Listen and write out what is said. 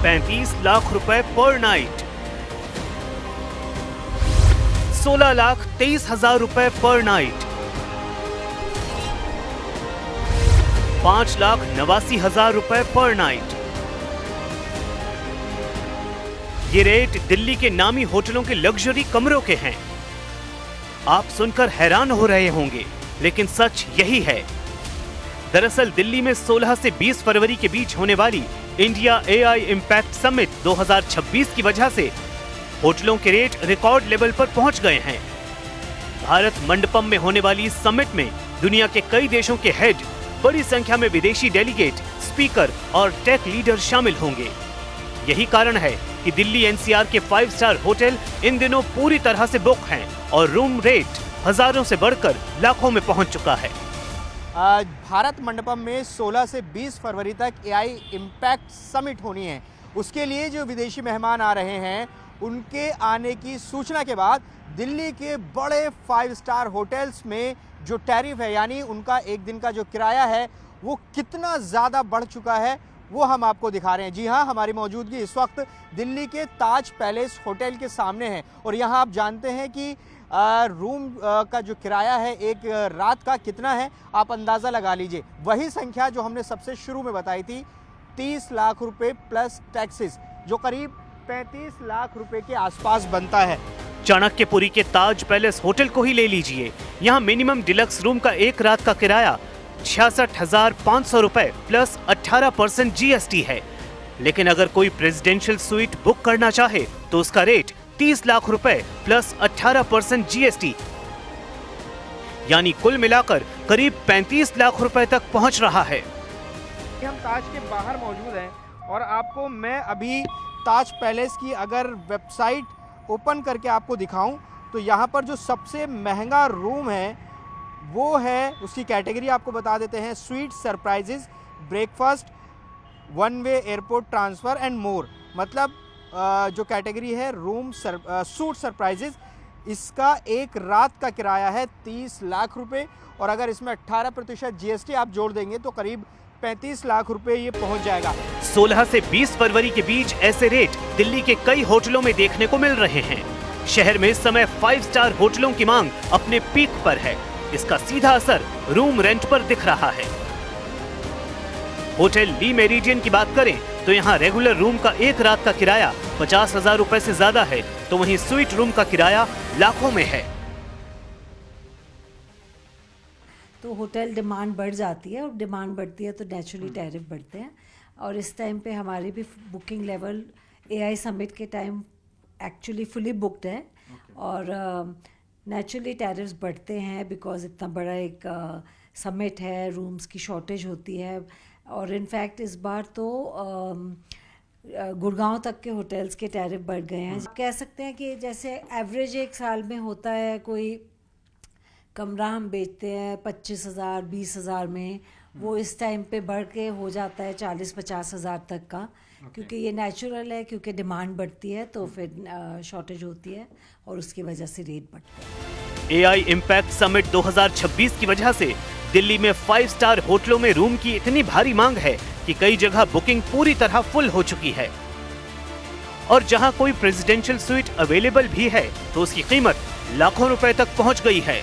35 लाख रुपए पर नाइट, 16,23,000 रुपए पर नाइट, 5,89,000 रुपए पर नाइट। ये रेट दिल्ली के नामी होटलों के लग्जरी कमरों के हैं। आप सुनकर हैरान हो रहे होंगे, लेकिन सच यही है। दरअसल दिल्ली में 16 से 20 फरवरी के बीच होने वाली इंडिया एआई इम्पैक्ट समिट 2026 की वजह से होटलों के रेट रिकॉर्ड लेवल पर पहुंच गए हैं। भारत मंडपम में होने वाली इस समिट में दुनिया के कई देशों के हेड, बड़ी संख्या में विदेशी डेलीगेट, स्पीकर और टेक लीडर शामिल होंगे। यही कारण है कि दिल्ली एनसीआर के 5 स्टार होटल इन दिनों पूरी तरह से बुक हैं और रूम रेट हजारों से बढ़कर लाखों में पहुंच चुका है। भारत मंडपम में 16 से 20 फरवरी तक एआई इम्पैक्ट समिट होनी है। उसके लिए जो विदेशी मेहमान आ रहे हैं, उनके आने की सूचना के बाद दिल्ली के बड़े 5 स्टार होटल्स में जो टैरिफ है, यानी उनका एक दिन का जो किराया है, वो कितना ज़्यादा बढ़ चुका है, वो हम आपको दिखा रहे हैं। जी हाँ, हमारी मौजूदगी इस वक्त दिल्ली के ताज पैलेस होटल के सामने है और यहाँ आप जानते हैं कि रूम का जो किराया है एक रात का कितना है, आप अंदाज़ा लगा लीजिए। वही संख्या जो हमने सबसे शुरू में बताई थी, 30 लाख रुपए प्लस टैक्सेस, जो करीब 35 लाख रुपए के आसपास बनता है। चाणक्यपुरी के ताज पैलेस होटल को ही ले लीजिए। यहाँ मिनिमम डिलक्स रूम का एक रात का किराया 66,500 रुपए प्लस 18% जीएसटी है। लेकिन अगर कोई प्रेसिडेंशियल स्वीट बुक करना चाहे तो उसका रेट 30 लाख रुपए प्लस 18% जीएसटी, यानी कुल मिलाकर करीब 35 लाख रुपए तक पहुंच रहा है। हम ताज के बाहर मौजूद हैं और आपको मैं अभी ताज पैलेस की अगर वेबसाइट ओपन करके आपको दिखाऊं तो यहाँ पर जो सबसे महंगा रूम है वो है, उसकी कैटेगरी आपको बता देते हैं, sweet surprises, breakfast, one way airport transfer and more. मतलब जो कैटेगरी है रूम सूट सरप्राइजेज, इसका एक रात का किराया है 30 लाख रुपए और अगर इसमें 18% जीएसटी आप जोड़ देंगे तो करीब 35 लाख रुपए ये पहुंच जाएगा। 16 से 20 फरवरी के बीच ऐसे रेट दिल्ली के कई होटलों में देखने को मिल रहे हैं। शहर में इस समय 5 स्टार होटलों की मांग अपने पीक पर है। इसका सीधा असर रूम रेंट पर दिख रहा है। होटल ली मेरिडियन की बात करें तो यहाँ रेगुलर रूम का एक रात का किराया 50,000 रुपए से ज्यादा है, तो वहीं स्वीट रूम का किराया लाखों में है। तो होटल डिमांड बढ़ जाती है और डिमांड बढ़ती है तो नेचुरली टैरिफ बढ़ते हैं। और इस टाइम पे हमारी भी बुकिंग लेवल एआई समिट के टाइम एक्चुअली फुली बुक्ड है और नेचुरली टैरिफ्स बढ़ते हैं बिकॉज इतना बड़ा एक समिट है, रूम्स की शॉर्टेज होती है। और इनफैक्ट इस बार तो गुड़गांव तक के होटल्स के टैरिफ बढ़ गए हैं। कह सकते हैं कि जैसे एवरेज एक साल में होता है, कोई कमरा हम बेचते हैं 25,000 20,000 में, वो इस टाइम पे बढ़ के हो जाता है 40-50 हज़ार तक का, क्योंकि ये नेचुरल है, क्योंकि डिमांड बढ़ती है तो फिर शॉर्टेज होती है और उसकी वजह से रेट बढ़ते हैं। एआई इम्पैक्ट समिट 2026 की वजह से दिल्ली में 5 स्टार होटलों में रूम की इतनी भारी मांग है कि कई जगह बुकिंग पूरी तरह फुल हो चुकी है और जहां कोई प्रेसिडेंशियल स्वीट अवेलेबल भी है तो उसकी कीमत लाखों रुपए तक पहुंच गई है।